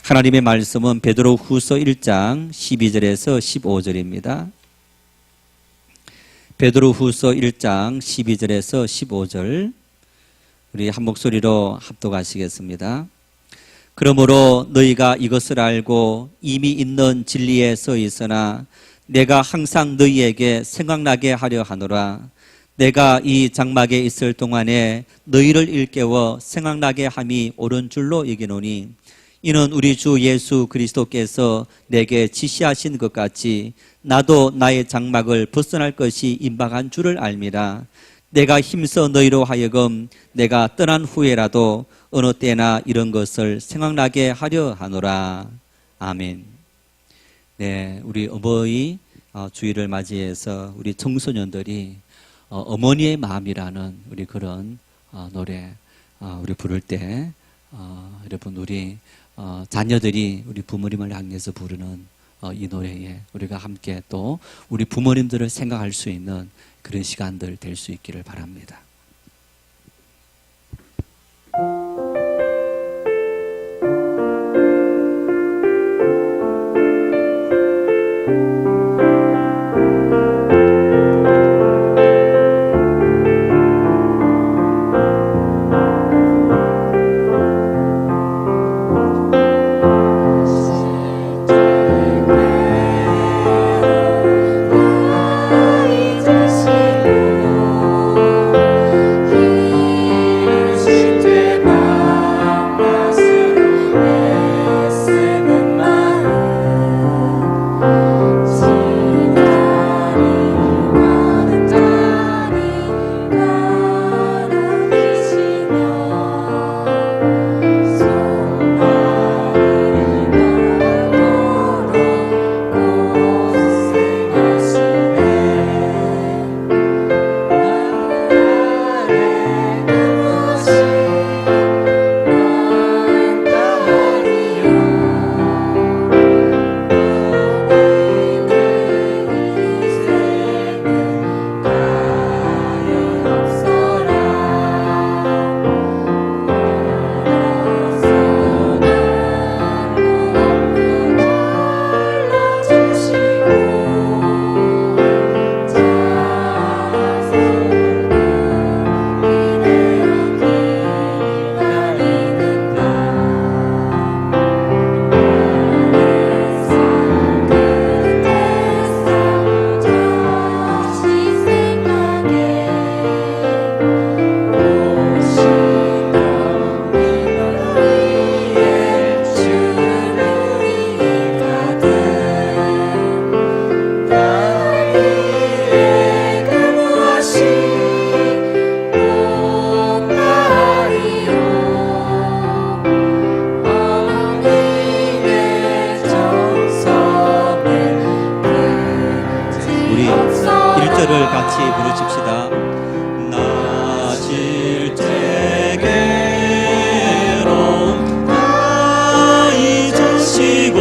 하나님의 말씀은 베드로후서 1장 12절에서 15절입니다. 베드로후서 1장 12절에서 15절 우리 한 목소리로 합독하시겠습니다. 그러므로 너희가 이것을 알고 이미 있는 진리에 서 있으나 내가 항상 너희에게 생각나게 하려 하노라. 내가 이 장막에 있을 동안에 너희를 일깨워 생각나게 함이 옳은 줄로 여기노니 이는 우리 주 예수 그리스도께서 내게 지시하신 것 같이 나도 나의 장막을 벗어날 것이 임박한 줄을 알미라. 내가 힘써 너희로 하여금 내가 떠난 후에라도 어느 때나 이런 것을 생각나게 하려 하노라. 아멘. 네, 우리 어버이 주일을 맞이해서 우리 청소년들이 어머니의 마음이라는 우리 그런 노래 우리 부를 때 여러분 우리 자녀들이 우리 부모님을 향해서 부르는 이 노래에 우리가 함께 또 우리 부모님들을 생각할 수 있는 그런 시간들 될 수 있기를 바랍니다. 같이 부르십시다. 낮일 때게로 다 잊으시고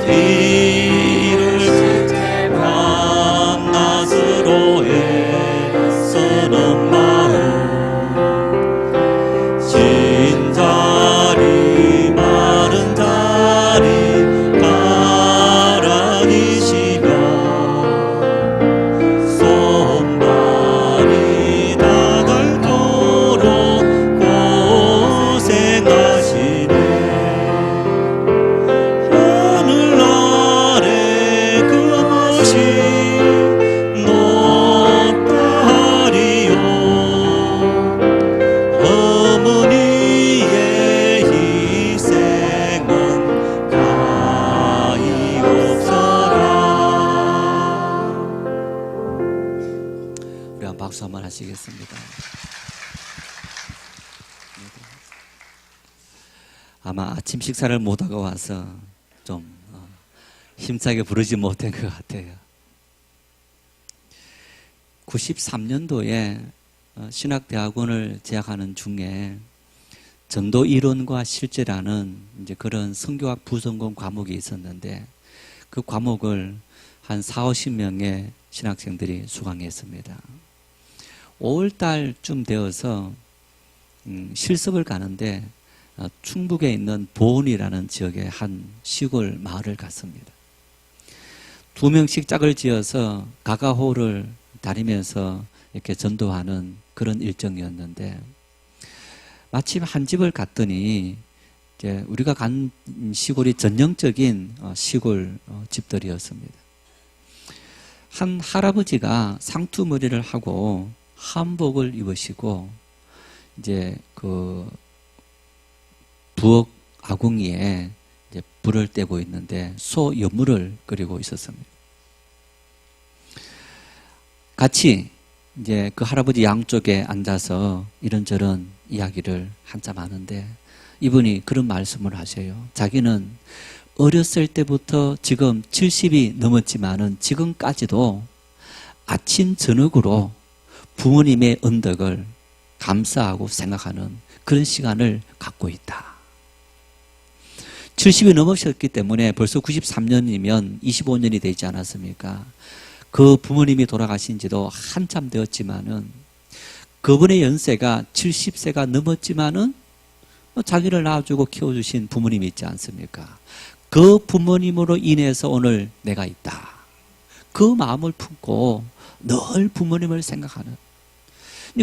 길을 때 밤낮으로 애쓰는 마음 진 다리 마른 다리 가라니시며 박수 한번 하시겠습니다. 아마 아침 식사를 못하고 와서 좀 힘차게 부르지 못한 것 같아요. 93년도에 신학대학원을 재학하는 중에 전도 이론과 실제라는 이제 그런 성교학 부전공 과목이 있었는데 그 과목을 한 40-50명의 신학생들이 수강했습니다. 5월달쯤 되어서 실습을 가는데 충북에 있는 보은이라는 지역의 한 시골 마을을 갔습니다. 2명씩 짝을 지어서 가가호를 다니면서 이렇게 전도하는 그런 일정이었는데, 마침 한 집을 갔더니 이제 우리가 간 시골이 전형적인 시골 집들이었습니다. 한 할아버지가 상투머리를 하고 한복을 입으시고 이제 그 부엌 아궁이에 이제 불을 떼고 있는데 소 여물을 끓이고 있었습니다. 같이 이제 그 할아버지 양쪽에 앉아서 이런저런 이야기를 한참 하는데 이분이 그런 말씀을 하셔요. 자기는 어렸을 때부터 지금 70이 넘었지만은 지금까지도 아침 저녁으로 부모님의 언덕을 감사하고 생각하는 그런 시간을 갖고 있다. 70이 넘으셨기 때문에 벌써 93년이면 25년이 되지 않았습니까? 그 부모님이 돌아가신 지도 한참 되었지만은 그분의 연세가 70세가 넘었지만은 자기를 낳아주고 키워주신 부모님이 있지 않습니까? 그 부모님으로 인해서 오늘 내가 있다. 그 마음을 품고 늘 부모님을 생각하는.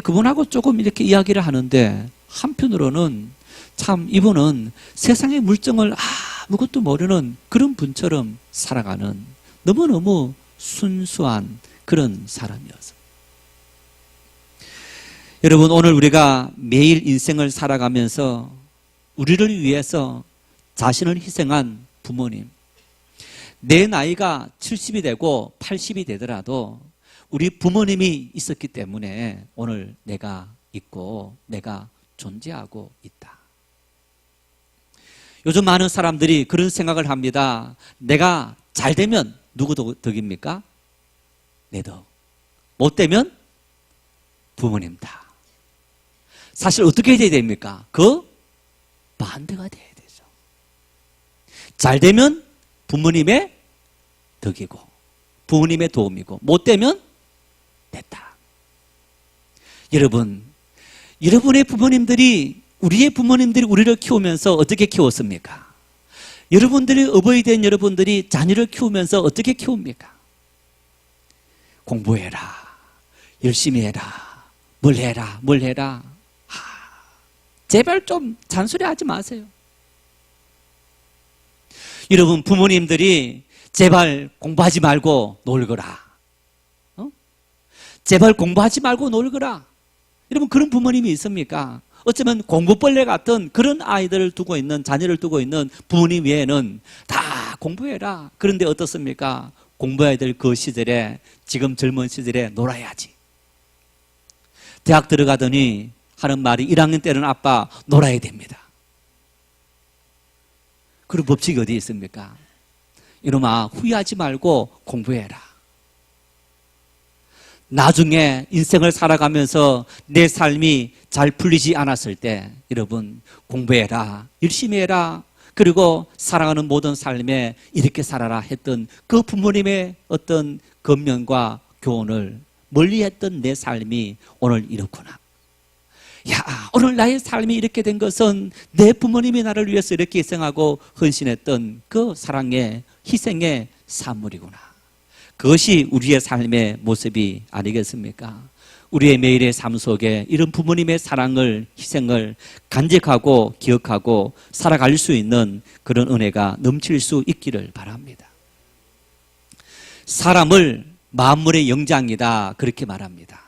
그분하고 조금 이렇게 이야기를 하는데 한편으로는 참 이분은 세상의 물정을 아무것도 모르는 그런 분처럼 살아가는 너무너무 순수한 그런 사람이었어요. 여러분, 오늘 우리가 매일 인생을 살아가면서 우리를 위해서 자신을 희생한 부모님, 내 나이가 70이 되고 80이 되더라도 우리 부모님이 있었기 때문에 오늘 내가 있고 내가 존재하고 있다. 요즘 많은 사람들이 그런 생각을 합니다. 내가 잘 되면 누구 덕입니까? 내 덕. 못 되면 부모님 다. 사실 어떻게 해야 됩니까? 그 반대가 돼야 되죠. 잘 되면 부모님의 덕이고 부모님의 도움이고 못 되면 됐다. 여러분, 여러분의 부모님들이 우리의 부모님들이 우리를 키우면서 어떻게 키웠습니까? 여러분들이 어버이 된 여러분들이 자녀를 키우면서 어떻게 키웁니까? 공부해라, 열심히 해라, 뭘 해라, 뭘 해라. 제발 좀 잔소리하지 마세요. 여러분, 부모님들이 제발 공부하지 말고 놀거라. 제발 공부하지 말고 놀거라. 여러분, 그런 부모님이 있습니까? 어쩌면 공부벌레 같은 그런 아이들을 두고 있는, 자녀를 두고 있는 부모님 외에는 다 공부해라. 그런데 어떻습니까? 공부해야 될 그 시절에, 지금 젊은 시절에 놀아야지. 대학 들어가더니 하는 말이 1학년 때는 아빠 놀아야 됩니다. 그런 법칙이 어디 있습니까? 이놈아, 후회하지 말고 공부해라. 나중에 인생을 살아가면서 내 삶이 잘 풀리지 않았을 때 여러분 공부해라, 열심히 해라, 그리고 살아가는 모든 삶에 이렇게 살아라 했던 그 부모님의 어떤 권면과 교훈을 멀리했던 내 삶이 오늘 이렇구나. 야, 오늘 나의 삶이 이렇게 된 것은 내 부모님이 나를 위해서 이렇게 희생하고 헌신했던 그 사랑의 희생의 산물이구나. 그것이 우리의 삶의 모습이 아니겠습니까? 우리의 매일의 삶 속에 이런 부모님의 사랑을, 희생을 간직하고 기억하고 살아갈 수 있는 그런 은혜가 넘칠 수 있기를 바랍니다. 사람을 만물의 영장이다, 그렇게 말합니다.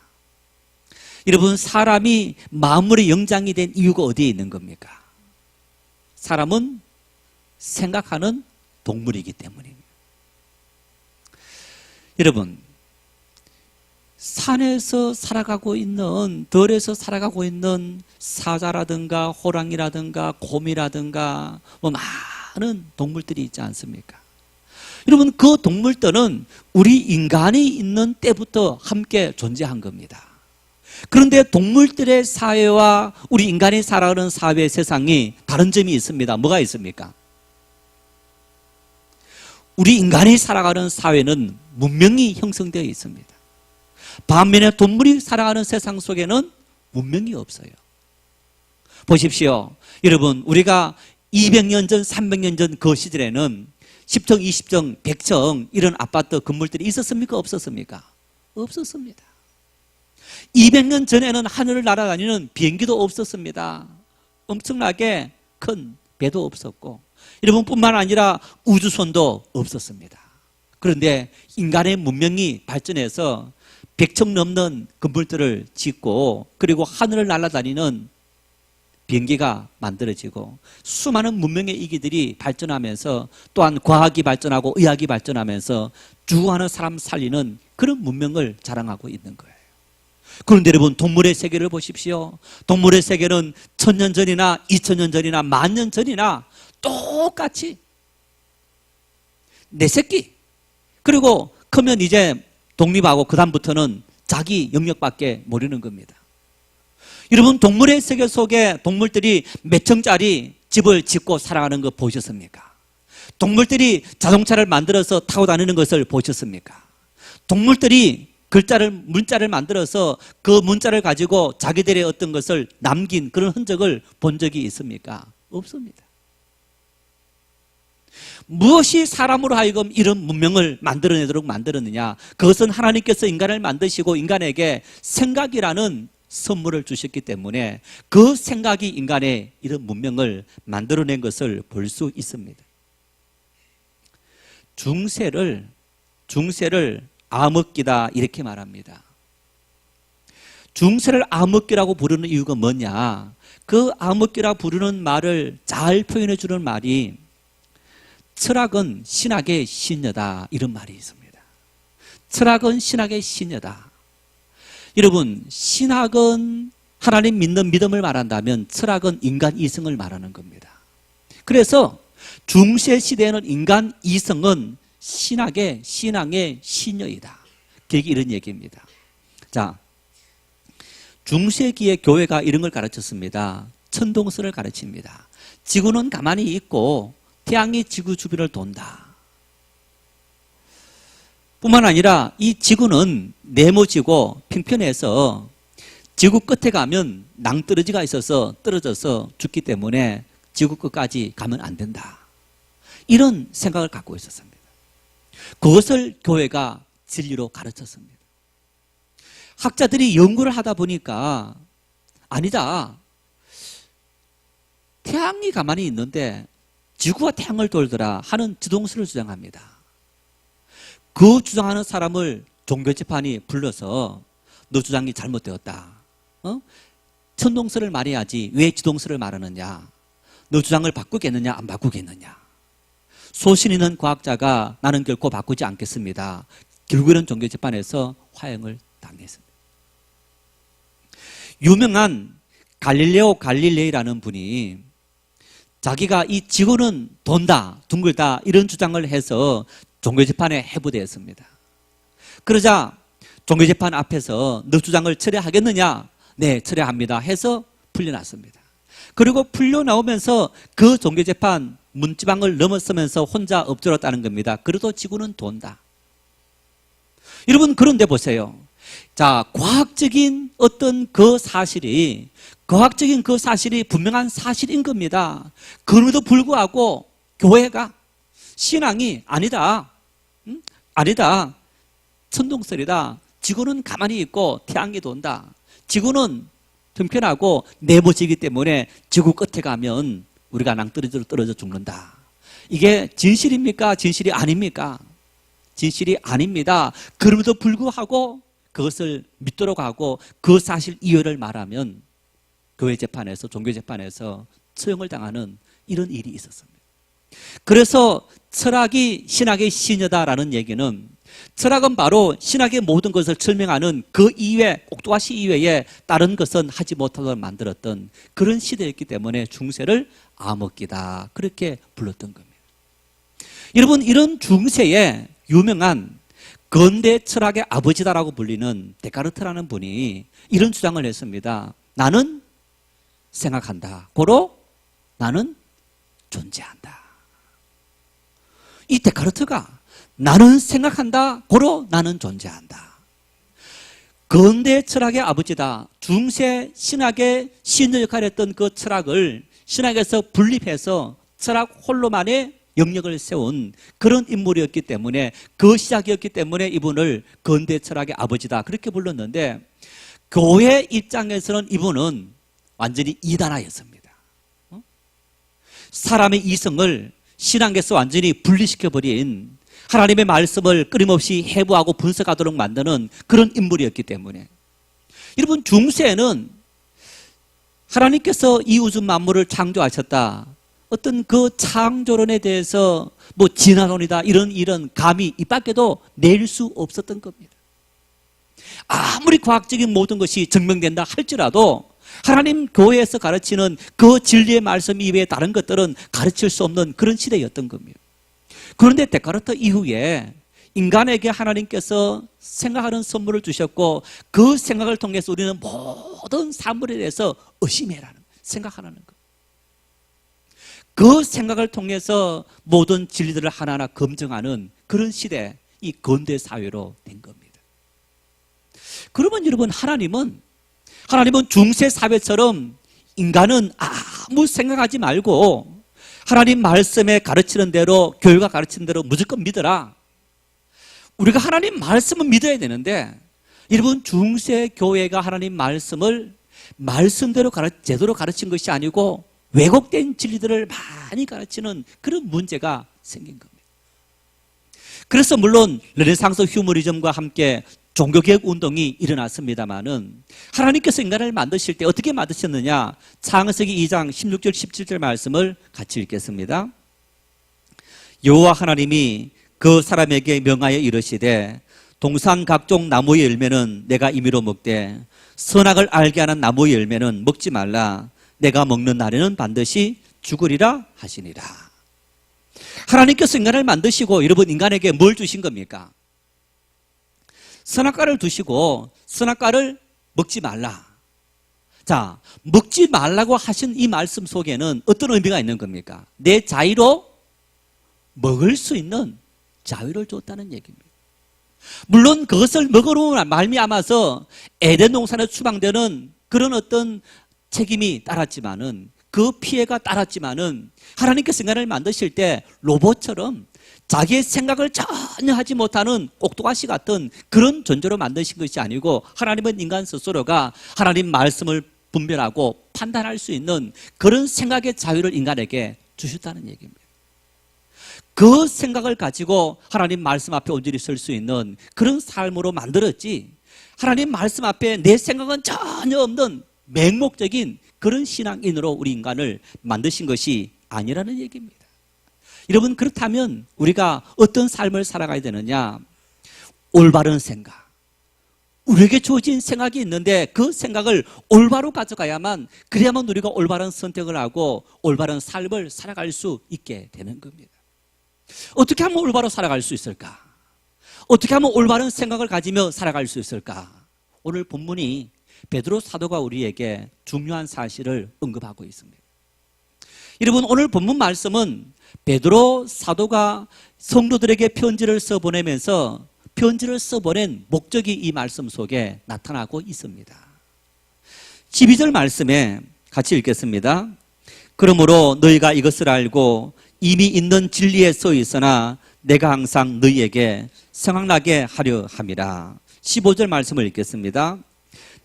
여러분, 사람이 만물의 영장이 된 이유가 어디에 있는 겁니까? 사람은 생각하는 동물이기 때문입니다. 여러분, 산에서 살아가고 있는, 들에서 살아가고 있는 사자라든가 호랑이라든가 곰이라든가 뭐 많은 동물들이 있지 않습니까? 여러분, 그 동물들은 우리 인간이 있는 때부터 함께 존재한 겁니다. 그런데 동물들의 사회와 우리 인간이 살아가는 사회 세상이 다른 점이 있습니다. 뭐가 있습니까? 우리 인간이 살아가는 사회는 문명이 형성되어 있습니다. 반면에 동물이 살아가는 세상 속에는 문명이 없어요. 보십시오. 여러분, 우리가 200년 전, 300년 전 그 시절에는 10층, 20층, 100층 이런 아파트 건물들이 있었습니까? 없었습니까? 없었습니다. 200년 전에는 하늘을 날아다니는 비행기도 없었습니다. 엄청나게 큰 배도 없었고, 여러분 뿐만 아니라 우주선도 없었습니다. 그런데 인간의 문명이 발전해서 100층 넘는 건물들을 짓고, 그리고 하늘을 날아다니는 비행기가 만들어지고, 수많은 문명의 이기들이 발전하면서, 또한 과학이 발전하고 의학이 발전하면서 죽어가는 사람 살리는 그런 문명을 자랑하고 있는 거예요. 그런데 여러분, 동물의 세계를 보십시오. 동물의 세계는 1000년 전이나 2000년 전이나 10,000년 전이나 똑같이 내 새끼, 그리고 크면 이제 독립하고 그 다음부터는 자기 영역밖에 모르는 겁니다. 여러분, 동물의 세계 속에 동물들이 몇 층짜리 집을 짓고 살아가는 거 보셨습니까? 동물들이 자동차를 만들어서 타고 다니는 것을 보셨습니까? 동물들이 문자를 만들어서 그 문자를 가지고 자기들의 어떤 것을 남긴 그런 흔적을 본 적이 있습니까? 없습니다. 무엇이 사람으로 하여금 이런 문명을 만들어내도록 만들었느냐? 그것은 하나님께서 인간을 만드시고 인간에게 생각이라는 선물을 주셨기 때문에 그 생각이 인간의 이런 문명을 만들어낸 것을 볼 수 있습니다. 중세를 암흑기다 이렇게 말합니다. 중세를 암흑기라고 부르는 이유가 뭐냐? 그 암흑기라고 부르는 말을 잘 표현해 주는 말이 철학은 신학의 신여다, 이런 말이 있습니다. 철학은 신학의 신여다. 여러분, 신학은 하나님 믿는 믿음을 말한다면 결국은 인간 이성을 말하는 겁니다. 그래서 중세 시대에는 인간 이성은 신앙의 신여이다. 그게 이런 얘기입니다. 자, 중세기의 교회가 이런 걸 가르쳤습니다. 천동설을 가르칩니다. 지구는 가만히 있고 태양이 지구 주변을 돈다. 뿐만 아니라 이 지구는 네모지고 평평해서 지구 끝에 가면 낭떠러지가 있어서 떨어져서 죽기 때문에 지구 끝까지 가면 안 된다. 이런 생각을 갖고 있었습니다. 그것을 교회가 진리로 가르쳤습니다. 학자들이 연구를 하다 보니까 아니다. 태양이 가만히 있는데 지구가 태양을 돌더라 하는 지동설을 주장합니다. 그 주장하는 사람을 종교재판이 불러서 너 주장이 잘못되었다. 천동설을 말해야지 왜 지동설을 말하느냐. 너 주장을 바꾸겠느냐 안 바꾸겠느냐. 소신 있는 과학자가 나는 결코 바꾸지 않겠습니다. 결국에는 종교재판에서 화형을 당했습니다. 유명한 갈릴레오 갈릴레이라는 분이 자기가 이 지구는 돈다, 둥글다 이런 주장을 해서 종교재판에 해부되었습니다. 그러자 종교재판 앞에서 너 주장을 철회하겠느냐? 네, 철회합니다 해서 풀려났습니다. 그리고 풀려나오면서 그 종교재판 문지방을 넘어서면서 혼자 엎드렸다는 겁니다. 그래도 지구는 돈다. 여러분, 그런데 보세요. 자, 과학적인 그 사실이 분명한 사실인 겁니다. 그럼에도 불구하고 교회가 신앙이 아니다. 아니다. 천동설이다. 지구는 가만히 있고 태양이 돈다. 지구는 평평하고 네모지기 때문에 지구 끝에 가면 우리가 낭떠러지로 떨어져 죽는다. 이게 진실입니까? 진실이 아닙니까? 진실이 아닙니다. 그럼에도 불구하고 그것을 믿도록 하고 그 사실 이유를 말하면 교회 재판에서, 종교 재판에서 처형을 당하는 이런 일이 있었습니다. 그래서 철학이 신학의 신여다라는 얘기는 철학은 바로 신학의 모든 것을 설명하는 그 이외, 옥토아시 이외에 다른 것은 하지 못하도록 만들었던 그런 시대였기 때문에 중세를 암흑기다 그렇게 불렀던 겁니다. 여러분, 이런 중세에 유명한 근대 철학의 아버지다라고 불리는 데카르트라는 분이 이런 주장을 했습니다. 나는 생각한다. 고로 나는 존재한다. 이 데카르트가 나는 생각한다. 고로 나는 존재한다. 근대 철학의 아버지다. 중세 신학의 신의 역할을 했던 그 철학을 신학에서 분립해서 철학 홀로만의 영역을 세운 그런 인물이었기 때문에, 그 시작이었기 때문에 이분을 근대 철학의 아버지다 그렇게 불렀는데, 교회 입장에서는 이분은 완전히 이단아였습니다. 사람의 이성을 신앙에서 완전히 분리시켜버린, 하나님의 말씀을 끊임없이 해부하고 분석하도록 만드는 그런 인물이었기 때문에, 여러분 중세에는 하나님께서 이 우주 만물을 창조하셨다, 어떤 그 창조론에 대해서 뭐 진화론이다 이런 감이 입 밖에도 낼 수 없었던 겁니다. 아무리 과학적인 모든 것이 증명된다 할지라도 하나님 교회에서 가르치는 그 진리의 말씀 이외에 다른 것들은 가르칠 수 없는 그런 시대였던 겁니다. 그런데 데카르트 이후에 인간에게 하나님께서 생각하는 선물을 주셨고, 그 생각을 통해서 우리는 모든 사물에 대해서 의심해라는, 생각하라는 것. 그 생각을 통해서 모든 진리들을 하나하나 검증하는 그런 시대, 이 근대 사회로 된 겁니다. 그러면 여러분, 하나님은 중세 사회처럼 인간은 아무 생각하지 말고 하나님 말씀에 가르치는 대로, 교회가 가르치는 대로 무조건 믿어라. 우리가 하나님 말씀은 믿어야 되는데, 여러분 중세 교회가 하나님 말씀을 말씀대로 제대로 가르친 것이 아니고 왜곡된 진리들을 많이 가르치는 그런 문제가 생긴 겁니다. 그래서 물론 르네상스 휴머니즘과 함께 종교개혁 운동이 일어났습니다마는, 하나님께서 인간을 만드실 때 어떻게 만드셨느냐, 창세기 2장 16절 17절 말씀을 같이 읽겠습니다. 여호와 하나님이 그 사람에게 명하여 이르시되, 동산 각종 나무의 열매는 내가 임의로 먹되 선악을 알게 하는 나무의 열매는 먹지 말라. 내가 먹는 날에는 반드시 죽으리라 하시니라. 하나님께서 인간을 만드시고, 여러분 인간에게 뭘 주신 겁니까? 선악과를 두시고 선악과를 먹지 말라. 자, 먹지 말라고 하신 이 말씀 속에는 어떤 의미가 있는 겁니까? 내 자유로 먹을 수 있는 자유를 줬다는 얘기입니다. 물론 그것을 먹으로 말미암아서 에덴 동산에 추방되는 그런 어떤 책임이 따랐지만은, 그 피해가 따랐지만은, 하나님께서 인간을 만드실 때 로봇처럼 자기의 생각을 전혀 하지 못하는 꼭두가시 같은 그런 존재로 만드신 것이 아니고, 하나님은 인간 스스로가 하나님 말씀을 분별하고 판단할 수 있는 그런 생각의 자유를 인간에게 주셨다는 얘기입니다. 그 생각을 가지고 하나님 말씀 앞에 온전히 설 수 있는 그런 삶으로 만들었지, 하나님 말씀 앞에 내 생각은 전혀 없는 맹목적인 그런 신앙인으로 우리 인간을 만드신 것이 아니라는 얘기입니다. 여러분, 그렇다면 우리가 어떤 삶을 살아가야 되느냐? 올바른 생각, 우리에게 주어진 생각이 있는데 그 생각을 올바로 가져가야만, 그래야만 우리가 올바른 선택을 하고 올바른 삶을 살아갈 수 있게 되는 겁니다. 어떻게 하면 올바로 살아갈 수 있을까? 어떻게 하면 올바른 생각을 가지며 살아갈 수 있을까? 오늘 본문이 베드로 사도가 우리에게 중요한 사실을 언급하고 있습니다. 여러분, 오늘 본문 말씀은 베드로 사도가 성도들에게 편지를 써보내면서 편지를 써보낸 목적이 이 말씀 속에 나타나고 있습니다. 12절 말씀에 같이 읽겠습니다. 그러므로 너희가 이것을 알고 이미 있는 진리에 서 있으나 내가 항상 너희에게 생각나게 하려 함이라. 15절 말씀을 읽겠습니다.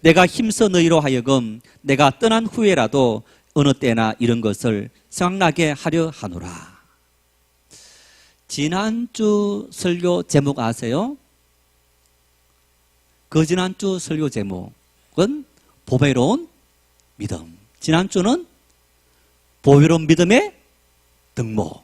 내가 힘써 너희로 하여금 내가 떠난 후에라도 어느 때나 이런 것을 생각나게 하려 하노라. 지난주 설교 제목 아세요? 그 지난주 설교 제목은 보배로운 믿음. 지난주는 보배로운 믿음의 덕목.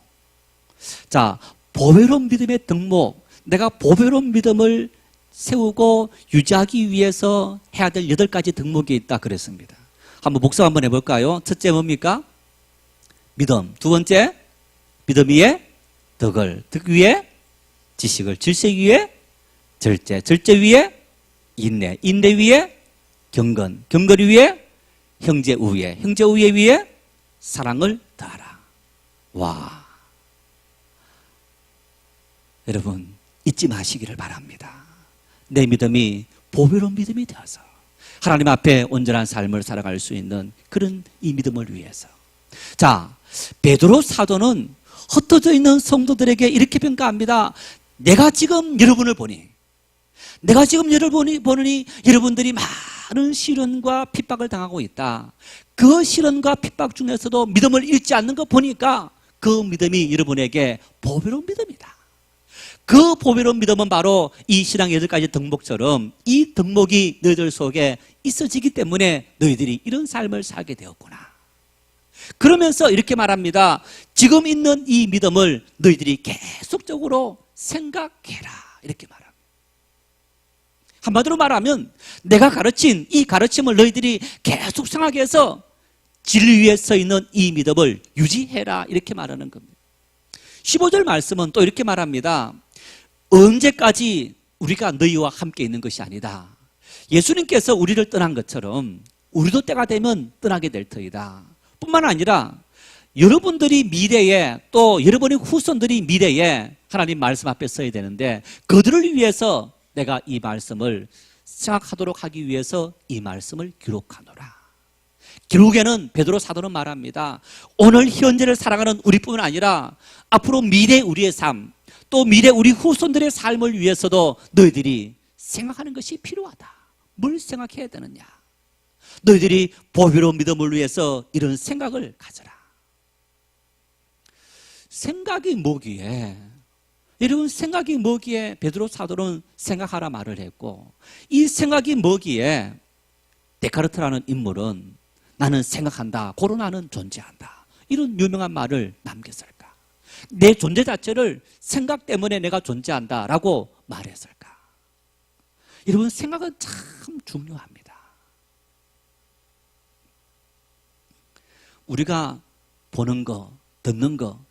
자, 보배로운 믿음의 덕목. 내가 보배로운 믿음을 세우고 유지하기 위해서 해야 될 8가지 덕목이 있다 그랬습니다. 한번 복습 한번 해볼까요? 첫째 뭡니까? 믿음. 두 번째, 믿음 위에 덕을, 덕 위에 지식을, 질색 위에 절제, 절제 위에 인내, 인내 위에 경건, 경건 위에 형제 우애, 형제 우애 위에 사랑을 더하라. 와, 여러분 잊지 마시기를 바랍니다. 내 믿음이 보배로운 믿음이 되어서 하나님 앞에 온전한 삶을 살아갈 수 있는 그런 이 믿음을 위해서, 자, 베드로 사도는 흩어져 있는 성도들에게 이렇게 평가합니다. 내가 지금 여러분을 보니, 내가 지금 여러분이 보느니 여러분들이 많은 시련과 핍박을 당하고 있다. 그 시련과 핍박 중에서도 믿음을 잃지 않는 거 보니까 그 믿음이 여러분에게 보배로운 믿음이다. 그 보배로운 믿음은 바로 이 신앙 8가지 덕목처럼 이 덕목이 너희들 속에 있어지기 때문에 너희들이 이런 삶을 살게 되었구나. 그러면서 이렇게 말합니다. 지금 있는 이 믿음을 너희들이 계속적으로 생각해라. 이렇게 말합니다. 한마디로 말하면 내가 가르친 이 가르침을 너희들이 계속 생각해서 진리 위에 서 있는 이 믿음을 유지해라. 이렇게 말하는 겁니다. 15절 말씀은 또 이렇게 말합니다. 언제까지 우리가 너희와 함께 있는 것이 아니다. 예수님께서 우리를 떠난 것처럼 우리도 때가 되면 떠나게 될 터이다. 뿐만 아니라 여러분들이 미래에 또 여러분의 후손들이 미래에 하나님 말씀 앞에 서야 되는데 그들을 위해서 내가 이 말씀을 생각하도록 하기 위해서 이 말씀을 기록하노라. 결국에는 베드로 사도는 말합니다. 오늘 현재를 살아가는 우리뿐만 아니라 앞으로 미래 우리의 삶, 또 미래 우리 후손들의 삶을 위해서도 너희들이 생각하는 것이 필요하다. 뭘 생각해야 되느냐? 너희들이 보배로운 믿음을 위해서 이런 생각을 가져라. 생각이 뭐기에, 여러분 생각이 뭐기에 베드로 사도는 생각하라 말을 했고, 이 생각이 뭐기에 데카르트라는 인물은 나는 생각한다, 고로 나는 존재한다, 이런 유명한 말을 남겼을까? 내 존재 자체를 생각 때문에 내가 존재한다라고 말했을까? 여러분 생각은 참 중요합니다. 우리가 보는 거, 듣는 거,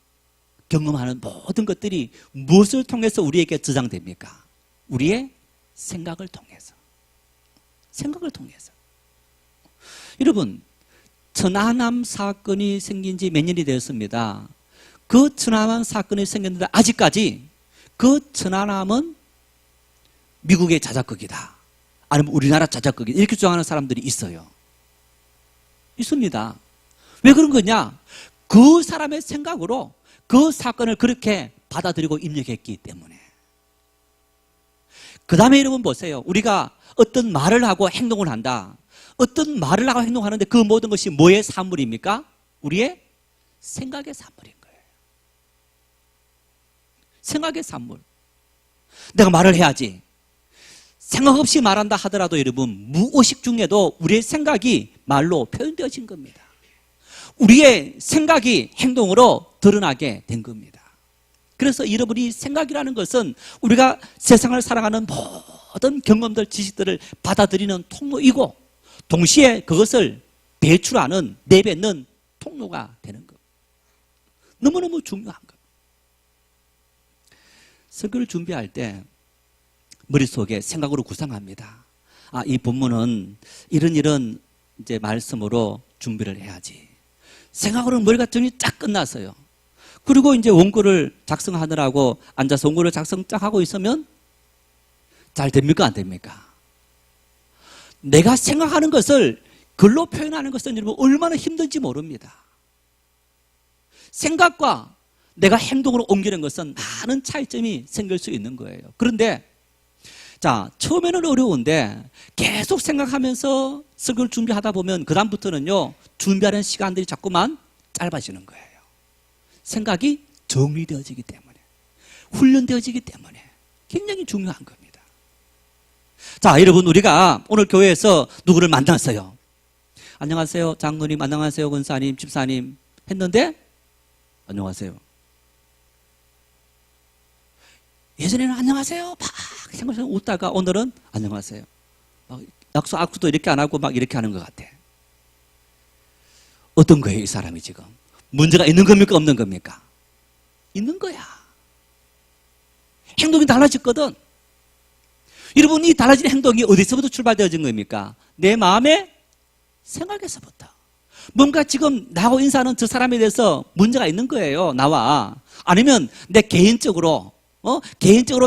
경험하는 모든 것들이 무엇을 통해서 우리에게 저장됩니까? 우리의 생각을 통해서. 생각을 통해서. 여러분, 천안함 사건이 생긴 지 몇 년이 되었습니다. 그 천안함 사건이 생겼는데 아직까지 그 천안함은 미국의 자작극이다, 아니면 우리나라 자작극이다, 이렇게 주장하는 사람들이 있어요. 있습니다. 왜 그런 거냐? 그 사람의 생각으로 그 사건을 그렇게 받아들이고 입력했기 때문에. 그 다음에 여러분 보세요. 우리가 어떤 말을 하고 행동을 한다. 어떤 말을 하고 행동하는데 그 모든 것이 뭐의 산물입니까? 우리의 생각의 산물인 거예요. 생각의 산물. 내가 말을 해야지. 생각 없이 말한다 하더라도 여러분 무의식 중에도 우리의 생각이 말로 표현되어진 겁니다. 우리의 생각이 행동으로 드러나게 된 겁니다. 그래서 여러분이 생각이라는 것은 우리가 세상을 살아가는 모든 경험들, 지식들을 받아들이는 통로이고 동시에 그것을 배출하는, 내뱉는 통로가 되는 겁니다. 너무너무 중요한 겁니다. 설교를 준비할 때 머릿속에 생각으로 구상합니다. 아, 이 본문은 이런 이제 말씀으로 준비를 해야지. 생각으로는 머리가 정리 쫙 끝났어요. 그리고 이제 원고를 작성하느라고 앉아서 원고를 작성 쫙 하고 있으면 잘 됩니까? 안 됩니까? 내가 생각하는 것을 글로 표현하는 것은 여러분 얼마나 힘든지 모릅니다. 생각과 내가 행동으로 옮기는 것은 많은 차이점이 생길 수 있는 거예요. 그런데 자, 처음에는 어려운데 계속 생각하면서 설교를 준비하다 보면 그 다음부터는요, 준비하는 시간들이 자꾸만 짧아지는 거예요. 생각이 정리되어지기 때문에, 훈련되어지기 때문에 굉장히 중요한 겁니다. 자, 여러분 우리가 오늘 교회에서 누구를 만났어요. 안녕하세요 장로님, 안녕하세요 권사님, 집사님 했는데 안녕하세요. 예전에는 안녕하세요 막 생각해서 웃다가 오늘은 안녕하세요. 막 약속 악수도 이렇게 안 하고 막 이렇게 하는 것 같아. 어떤 거예요 이 사람이 지금? 문제가 있는 겁니까 없는 겁니까? 있는 거야. 행동이 달라졌거든. 여러분 이 달라진 행동이 어디서부터 출발되어진 겁니까? 내 마음의 생각에서부터. 뭔가 지금 나하고 인사하는 저 사람에 대해서 문제가 있는 거예요. 나와. 아니면 내 개인적으로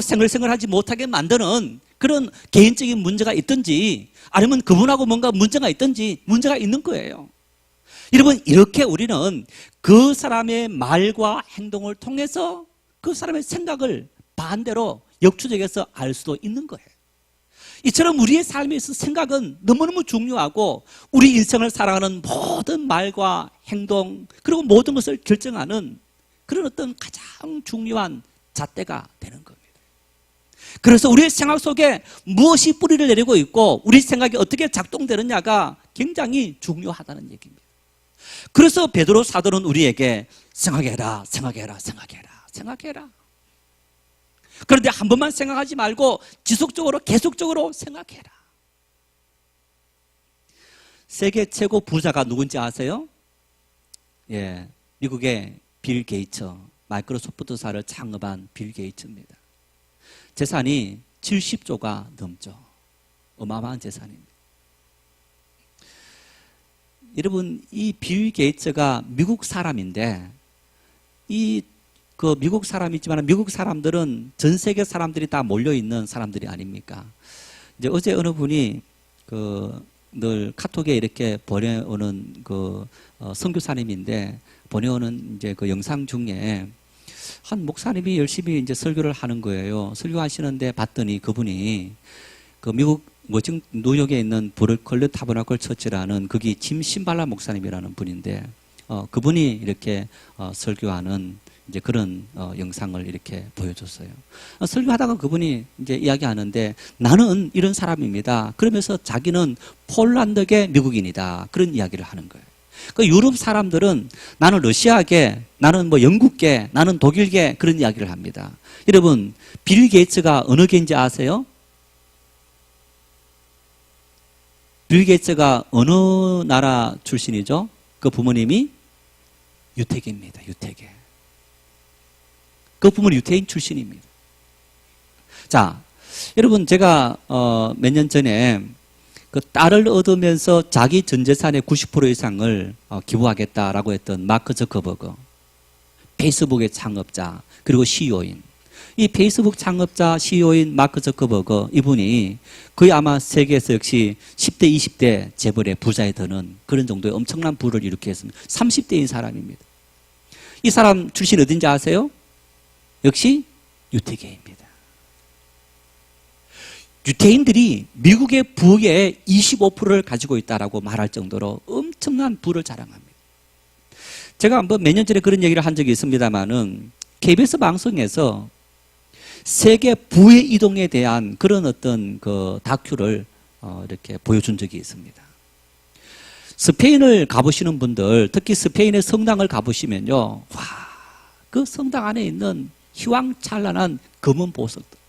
생글생글하지 못하게 만드는 그런 개인적인 문제가 있든지 아니면 그분하고 뭔가 문제가 있든지 문제가 있는 거예요. 여러분, 이렇게 우리는 그 사람의 말과 행동을 통해서 그 사람의 생각을 반대로 역추적해서 알 수도 있는 거예요. 이처럼 우리의 삶에 있어서 생각은 너무너무 중요하고 우리 인생을 살아가는 모든 말과 행동 그리고 모든 것을 결정하는 그런 어떤 가장 중요한 잣대가 되는 겁니다. 그래서 우리의 생각 속에 무엇이 뿌리를 내리고 있고 우리 생각이 어떻게 작동되느냐가 굉장히 중요하다는 얘기입니다. 그래서 베드로 사도는 우리에게 생각해라, 생각해라, 생각해라, 생각해라. 그런데 한 번만 생각하지 말고 지속적으로 계속적으로 생각해라. 세계 최고 부자가 누군지 아세요? 예, 미국의 빌 게이츠, 마이크로소프트사를 창업한 빌 게이츠입니다. 재산이 70조가 넘죠. 어마어마한 재산입니다. 여러분, 이 빌 게이츠가 미국 사람인데 그 미국 사람이지만 미국 사람들은 전 세계 사람들이 다 몰려 있는 사람들이 아닙니까? 이제 어제 어느 분이 늘 카톡에 이렇게 보내오는 선교사님인데 보내오는 이제 그 영상 중에 한 목사님이 열심히 이제 설교를 하는 거예요. 설교하시는데 봤더니 그분이 그 미국 뉴욕에 있는 브루클린 타버나클 처치라는 거기 짐 신발라 목사님이라는 분인데 그분이 이렇게 설교하는 이제 그런 영상을 이렇게 보여줬어요. 설교하다가 그분이 이제 이야기하는데 나는 이런 사람입니다. 그러면서 자기는 폴란드계 미국인이다. 그런 이야기를 하는 거예요. 그 유럽 사람들은 나는 러시아계, 나는 뭐 영국계, 나는 독일계 그런 이야기를 합니다. 여러분, 빌 게이츠가 어느 계인지 아세요? 빌 게이츠가 어느 나라 출신이죠? 그 부모님이 유태계입니다. 유태계. 그 부모는 유태인 출신입니다. 자, 여러분 제가 몇 년 전에 그 딸을 얻으면서 자기 전 재산의 90% 이상을 기부하겠다라고 했던 마크 저커버그, 페이스북의 창업자 그리고 CEO인, 이 페이스북 창업자 CEO인 마크 저커버그, 이분이 거의 아마 세계에서 역시 10대 20대 재벌의 부자에 드는 그런 정도의 엄청난 부를 일으켰습니다. 30대인 사람입니다. 이 사람 출신 어딘지 아세요? 역시 유태계입니다. 유태인들이 미국의 부의 25%를 가지고 있다라고 말할 정도로 엄청난 부를 자랑합니다. 제가 한번 몇 년 전에 그런 얘기를 한 적이 있습니다만은 KBS 방송에서 세계 부의 이동에 대한 그런 어떤 그 다큐를 이렇게 보여준 적이 있습니다. 스페인을 가보시는 분들, 특히 스페인의 성당을 가보시면요, 와, 그 성당 안에 있는 휘황찬란한 검은 보석들.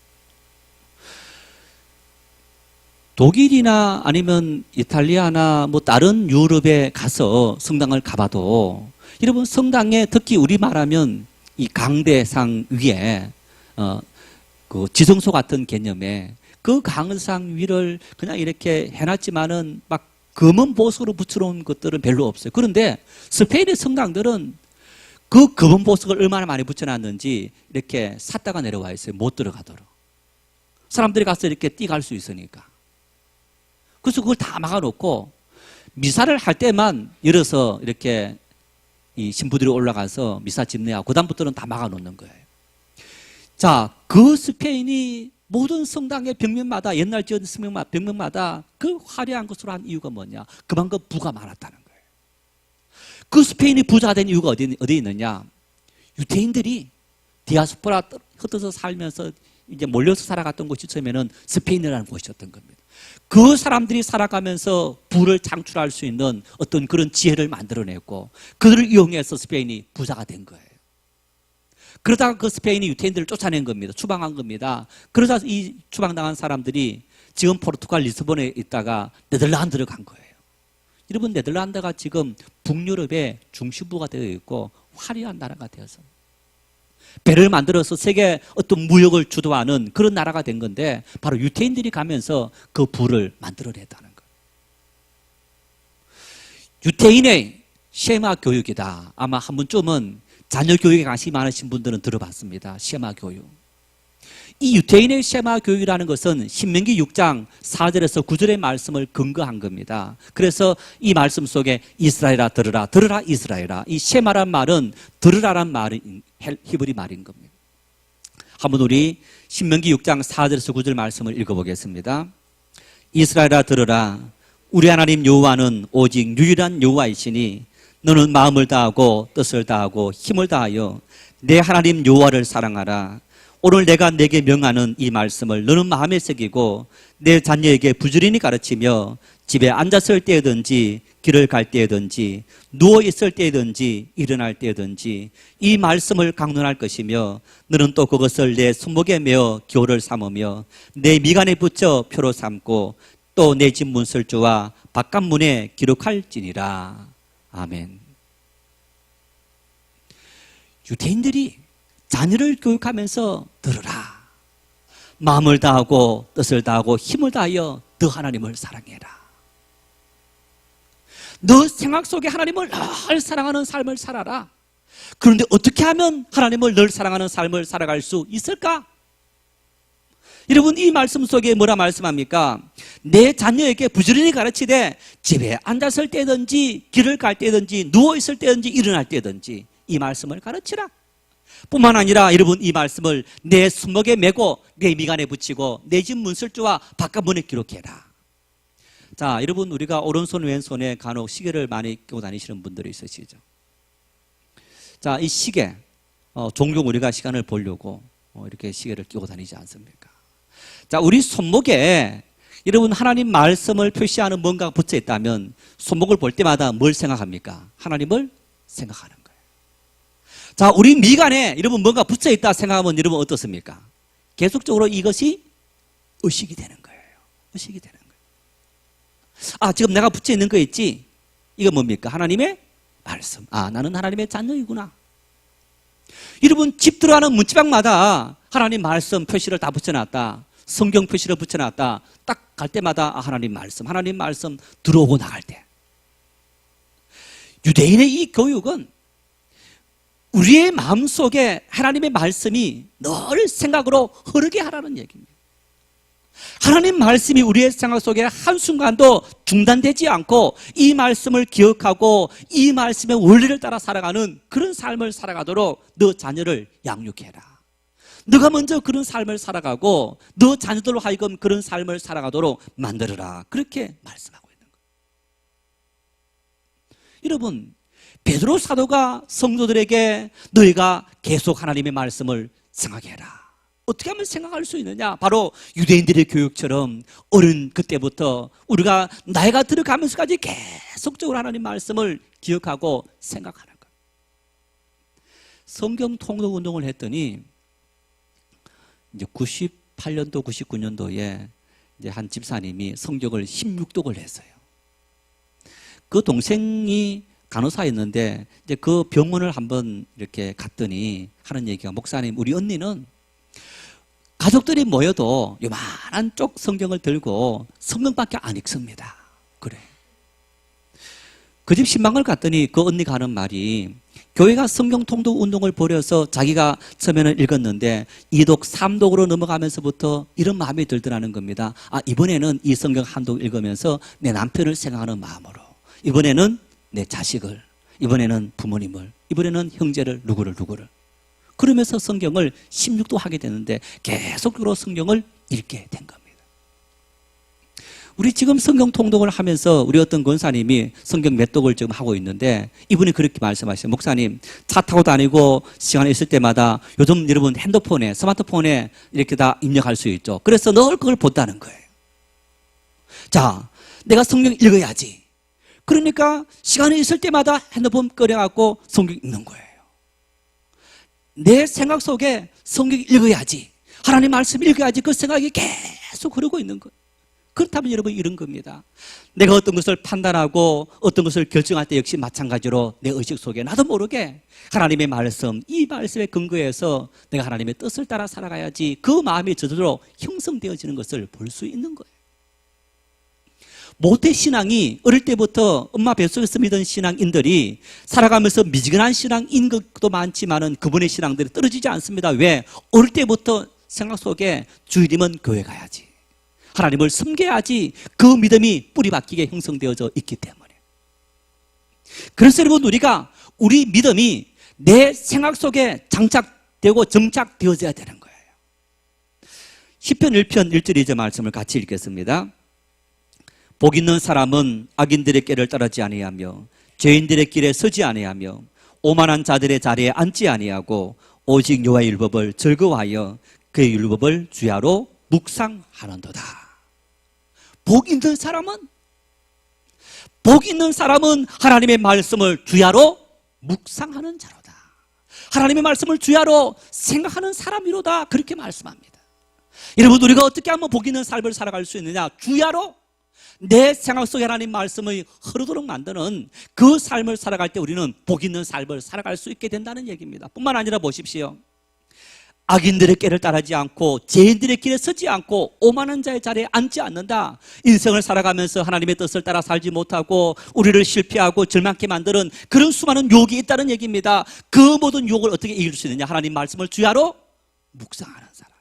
독일이나 아니면 이탈리아나 뭐 다른 유럽에 가서 성당을 가봐도 여러분 성당에 특히 우리 말하면 이 강대상 위에 그 지성소 같은 개념에 그 강상 위를 그냥 이렇게 해놨지만은 막 검은 보석으로 붙여놓은 것들은 별로 없어요. 그런데 스페인의 성당들은 그 검은 보석을 얼마나 많이 붙여놨는지 이렇게 샀다가 내려와 있어요. 못 들어가도록. 사람들이 가서 이렇게 뛰갈 수 있으니까. 그래서 그걸 다 막아놓고 미사를 할 때만 열어서 이렇게 이 신부들이 올라가서 미사 집례하고 그다음부터는 다 막아놓는 거예요. 자, 그 스페인이 모든 성당의 벽면마다 옛날 지은 벽면마다 그 화려한 것으로 한 이유가 뭐냐? 그만큼 부가 많았다는 거예요. 그 스페인이 부자가 된 이유가 어디 있느냐? 유태인들이 디아스포라 흩어져 살면서 이제 몰려서 살아갔던 곳이 처음에는 스페인이라는 곳이었던 겁니다. 그 사람들이 살아가면서 부를 창출할 수 있는 어떤 그런 지혜를 만들어냈고 그들을 이용해서 스페인이 부자가 된 거예요. 그러다가 그 스페인이 유태인들을 쫓아낸 겁니다. 추방한 겁니다. 그러자 이 추방당한 사람들이 지금 포르투갈 리스본에 있다가 네덜란드로 간 거예요. 여러분, 네덜란드가 지금 북유럽의 중심부가 되어 있고 화려한 나라가 되어서 배를 만들어서 세계 어떤 무역을 주도하는 그런 나라가 된 건데 바로 유태인들이 가면서 그 부를 만들어냈다는 거예요. 유태인의 셰마 교육이다. 아마 한 번쯤은 자녀 교육에 관심이 많으신 분들은 들어봤습니다. 셰마 교육. 이 유대인의 쉐마 교육이라는 것은 신명기 6장 4절에서 9절의 말씀을 근거한 겁니다. 그래서 이 말씀 속에 이스라엘아 들으라, 들으라 이스라엘아, 이 쉐마란 말은 들으라란 말인 히브리 말인 겁니다. 한번 우리 신명기 6장 4절에서 9절 말씀을 읽어보겠습니다. 이스라엘아 들으라, 우리 하나님 여호와는 오직 유일한 여호와이시니 너는 마음을 다하고 뜻을 다하고 힘을 다하여 내 하나님 여호와를 사랑하라. 오늘 내가 내게 명하는 이 말씀을 너는 마음에 새기고 내 자녀에게 부지런히 가르치며 집에 앉았을 때든지 길을 갈 때든지 누워 있을 때든지 일어날 때든지 이 말씀을 강론할 것이며 너는 또 그것을 내 손목에 메어 교를 삼으며 내 미간에 붙여 표로 삼고 또 내 집 문설주와 바깥문에 기록할지니라. 아멘. 유대인들이 자녀를 교육하면서 들으라. 마음을 다하고 뜻을 다하고 힘을 다하여 너 하나님을 사랑해라. 너 생각 속에 하나님을 늘 사랑하는 삶을 살아라. 그런데 어떻게 하면 하나님을 늘 사랑하는 삶을 살아갈 수 있을까? 여러분, 이 말씀 속에 뭐라 말씀합니까? 내 자녀에게 부지런히 가르치되 집에 앉았을 때든지 길을 갈 때든지 누워있을 때든지 일어날 때든지 이 말씀을 가르치라. 뿐만 아니라 여러분, 이 말씀을 내 손목에 메고 내 미간에 붙이고 내 집 문설주와 바깥문에 기록해라. 자, 여러분, 우리가 오른손 왼손에 간혹 시계를 많이 끼고 다니시는 분들이 있으시죠. 자, 이 시계 종종 우리가 시간을 보려고 이렇게 시계를 끼고 다니지 않습니까? 자, 우리 손목에 여러분 하나님 말씀을 표시하는 뭔가가 붙어 있다면 손목을 볼 때마다 뭘 생각합니까? 하나님을 생각하는 거예요. 자, 우리 미간에 여러분 뭔가 붙어 있다 생각하면 여러분 어떻습니까? 계속적으로 이것이 의식이 되는 거예요. 의식이 되는 거예요. 아, 지금 내가 붙여 있는 거 있지? 이거 뭡니까? 하나님의 말씀. 아, 나는 하나님의 자녀이구나. 여러분, 집 들어가는 문지방마다 하나님 말씀 표시를 다 붙여놨다. 성경 표시를 붙여놨다. 딱 갈 때마다 하나님 말씀 들어오고 나갈 때. 유대인의 이 교육은 우리의 마음속에 하나님의 말씀이 늘 생각으로 흐르게 하라는 얘기입니다. 하나님 말씀이 우리의 생각 속에 한순간도 중단되지 않고 이 말씀을 기억하고 이 말씀의 원리를 따라 살아가는 그런 삶을 살아가도록 너 자녀를 양육해라. 너가 먼저 그런 삶을 살아가고 너 자녀들로 하여금 그런 삶을 살아가도록 만들어라. 그렇게 말씀하고 있는 거예요. 여러분, 베드로 사도가 성도들에게 너희가 계속 하나님의 말씀을 생각해라. 어떻게 하면 생각할 수 있느냐? 바로 유대인들의 교육처럼 어른 그때부터 우리가 나이가 들어가면서까지 계속적으로 하나님 말씀을 기억하고 생각하는 거예요. 성경 통독 운동을 했더니 이제 98년도, 99년도에 이제 한 집사님이 성경을 16독을 했어요. 그 동생이 간호사였는데 이제 그 병원을 한번 이렇게 갔더니 하는 얘기가, 목사님, 우리 언니는 가족들이 모여도 요만한 쪽 성경을 들고 성경밖에 안 읽습니다. 그래. 그 집 신방을 갔더니 그 언니가 하는 말이, 교회가 성경 통독 운동을 벌여서 자기가 처음에는 읽었는데 2독, 3독으로 넘어가면서부터 이런 마음이 들더라는 겁니다. 아, 이번에는 이 성경 한 독 읽으면서 내 남편을 생각하는 마음으로, 이번에는 내 자식을, 이번에는 부모님을, 이번에는 형제를, 누구를 그러면서 성경을 16도 하게 되는데 계속적으로 성경을 읽게 된 겁니다. 우리 지금 성경 통독을 하면서 우리 어떤 권사님이 성경 몇 독을 지금 하고 있는데 이분이 그렇게 말씀하시죠. 목사님, 차 타고 다니고 시간이 있을 때마다 요즘 여러분 핸드폰에, 스마트폰에 이렇게 다 입력할 수 있죠. 그래서 늘 그걸 본다는 거예요. 자, 내가 성경 읽어야지. 그러니까 시간이 있을 때마다 핸드폰 꺼내갖고 성경 읽는 거예요. 내 생각 속에 성경 읽어야지, 하나님 말씀 읽어야지, 그 생각이 계속 흐르고 있는 거예요. 그렇다면 여러분 이런 겁니다. 내가 어떤 것을 판단하고 어떤 것을 결정할 때 역시 마찬가지로 내 의식 속에 나도 모르게 하나님의 말씀, 이 말씀에 근거해서 내가 하나님의 뜻을 따라 살아가야지, 그 마음이 저절로 형성되어지는 것을 볼 수 있는 거예요. 모태신앙이 어릴 때부터 엄마 뱃속에서 믿은 신앙인들이 살아가면서 미지근한 신앙인 것도 많지만은 그분의 신앙들이 떨어지지 않습니다. 왜? 어릴 때부터 생각 속에 주일이면 교회 가야지, 하나님을 섬겨야지, 그 믿음이 뿌리박히게 형성되어져 있기 때문에. 그래서 여러분, 우리가 우리 믿음이 내 생각 속에 장착되고 정착되어져야 되는 거예요. 시편 1편 1절 2절 말씀을 같이 읽겠습니다. 복 있는 사람은 악인들의 길을 따르지 아니하며 죄인들의 길에 서지 아니하며 오만한 자들의 자리에 앉지 아니하고 오직 여호와의 율법을 즐거워하여 그의 율법을 주야로 묵상하는도다. 복 있는 사람은 하나님의 말씀을 주야로 묵상하는 자로다. 하나님의 말씀을 주야로 생각하는 사람이로다. 그렇게 말씀합니다. 여러분, 우리가 어떻게 하면 복 있는 삶을 살아갈 수 있느냐? 주야로 내 생각 속에 하나님 말씀을 흐르도록 만드는 그 삶을 살아갈 때 우리는 복 있는 삶을 살아갈 수 있게 된다는 얘기입니다. 뿐만 아니라 보십시오. 악인들의 길을 따르지 않고 죄인들의 길에 서지 않고 오만한 자의 자리에 앉지 않는다. 인생을 살아가면서 하나님의 뜻을 따라 살지 못하고 우리를 실패하고 절망케 만드는 그런 수많은 유혹이 있다는 얘기입니다. 그 모든 유혹을 어떻게 이길 수 있느냐? 하나님 말씀을 주야로 묵상하는 사람,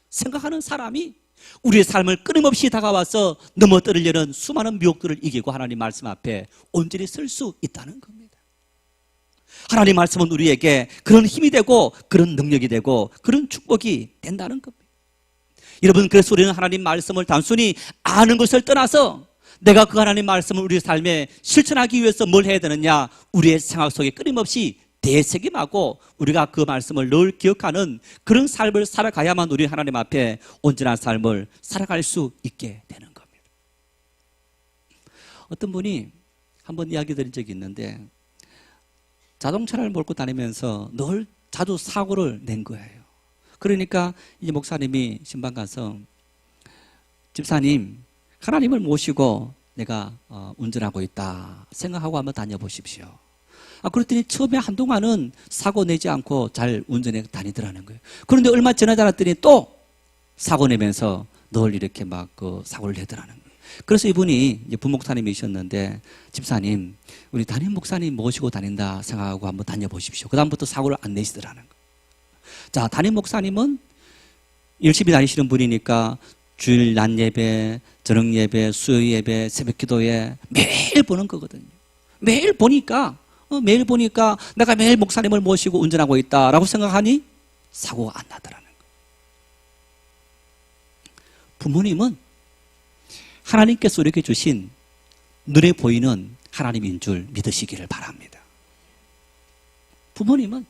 생각하는 사람이 우리의 삶을 끊임없이 다가와서 넘어뜨리려는 수많은 미혹들을 이기고 하나님 말씀 앞에 온전히 설 수 있다는 겁니다. 하나님 말씀은 우리에게 그런 힘이 되고 그런 능력이 되고 그런 축복이 된다는 겁니다. 여러분, 그래서 우리는 하나님 말씀을 단순히 아는 것을 떠나서 내가 그 하나님 말씀을 우리 삶에 실천하기 위해서 뭘 해야 되느냐? 우리의 생각 속에 끊임없이 대책임하고 우리가 그 말씀을 늘 기억하는 그런 삶을 살아가야만 우리 하나님 앞에 온전한 삶을 살아갈 수 있게 되는 겁니다. 어떤 분이 한번 이야기 드린 적이 있는데 자동차를 몰고 다니면서 늘 자주 사고를 낸 거예요. 그러니까 이제 목사님이 신방 가서 집사님, 하나님을 모시고 내가 운전하고 있다 생각하고 한번 다녀보십시오. 그랬더니 처음에 한동안은 사고 내지 않고 잘 운전해 다니더라는 거예요. 그런데 얼마 지나지 않았더니 또 사고 내면서 늘 이렇게 막 사고를 내더라는 거예요. 그래서 이분이 이제 부목사님이셨는데 집사님, 우리 담임 목사님 모시고 다닌다 생각하고 한번 다녀보십시오. 그 다음부터 사고를 안 내시더라는 거예요. 자, 담임 목사님은 열심히 다니시는 분이니까 주일 낮 예배, 저녁 예배, 수요 예배, 새벽 기도에 매일 보는 거거든요. 매일 보니까 내가 매일 목사님을 모시고 운전하고 있다라고 생각하니 사고가 안 나더라는 거예요. 부모님은 하나님께서 우리에게 주신 눈에 보이는 하나님인 줄 믿으시기를 바랍니다. 부모님은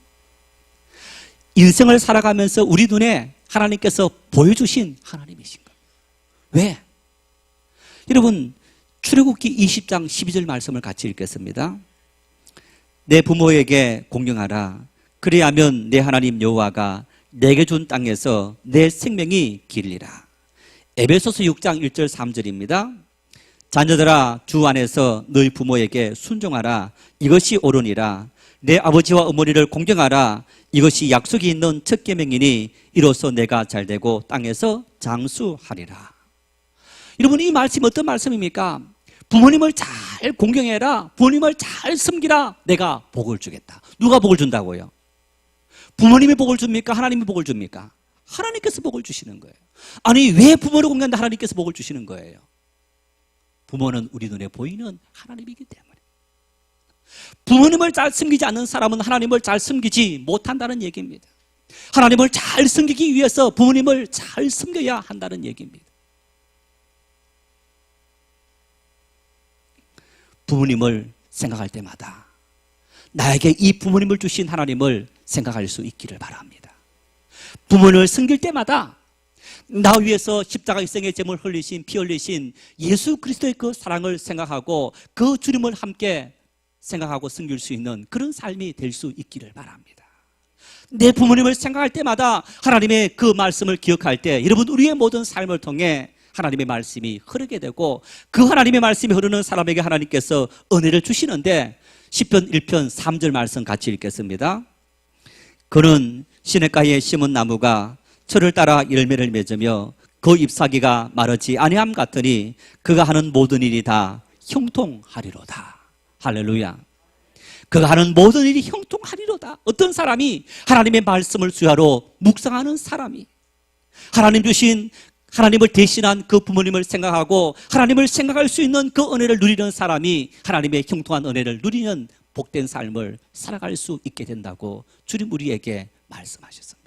인생을 살아가면서 우리 눈에 하나님께서 보여주신 하나님이신 겁니다. 왜? 여러분, 출애굽기 20장 12절 말씀을 같이 읽겠습니다. 내 부모에게 공경하라. 그리하면 내 하나님 여호와가 내게 준 땅에서 내 생명이 길리라. 에베소서 6장 1절 3절입니다. 자녀들아, 주 안에서 너희 부모에게 순종하라. 이것이 옳으니라. 내 아버지와 어머니를 공경하라. 이것이 약속이 있는 첫 계명이니 이로써 내가 잘되고 땅에서 장수하리라. 여러분, 이 말씀이 어떤 말씀입니까? 부모님을 잘 공경해라. 부모님을 잘 섬기라. 내가 복을 주겠다. 누가 복을 준다고요? 부모님이 복을 줍니까? 하나님이 복을 줍니까? 하나님께서 복을 주시는 거예요. 아니, 왜 부모를 공경한다 하나님께서 복을 주시는 거예요? 부모는 우리 눈에 보이는 하나님이기 때문에. 부모님을 잘 섬기지 않는 사람은 하나님을 잘 섬기지 못한다는 얘기입니다. 하나님을 잘 섬기기 위해서 부모님을 잘 섬겨야 한다는 얘기입니다. 부모님을 생각할 때마다 나에게 이 부모님을 주신 하나님을 생각할 수 있기를 바랍니다. 부모님을 섬길 때마다 나 위해서 십자가 희생의 제물 흘리신, 피 흘리신 예수 그리스도의 그 사랑을 생각하고 그 주님을 함께 생각하고 섬길 수 있는 그런 삶이 될 수 있기를 바랍니다. 내 부모님을 생각할 때마다 하나님의 그 말씀을 기억할 때 여러분, 우리의 모든 삶을 통해 하나님의 말씀이 흐르게 되고 그 하나님의 말씀이 흐르는 사람에게 하나님께서 은혜를 주시는데 시편 1편 3절 말씀 같이 읽겠습니다. 그는 시냇가에 심은 나무가 철을 따라 열매를 맺으며 그 잎사귀가 마르지 아니함 같으니 그가 하는 모든 일이 다 형통하리로다. 할렐루야. 그가 하는 모든 일이 형통하리로다. 어떤 사람이 하나님의 말씀을 주야로 묵상하는 사람이, 하나님 주신 하나님을 대신한 그 부모님을 생각하고 하나님을 생각할 수 있는 그 은혜를 누리는 사람이 하나님의 형통한 은혜를 누리는 복된 삶을 살아갈 수 있게 된다고 주님 우리에게 말씀하셨습니다.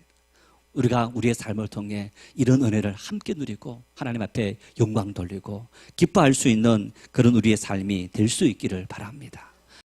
우리가 우리의 삶을 통해 이런 은혜를 함께 누리고 하나님 앞에 영광 돌리고 기뻐할 수 있는 그런 우리의 삶이 될 수 있기를 바랍니다.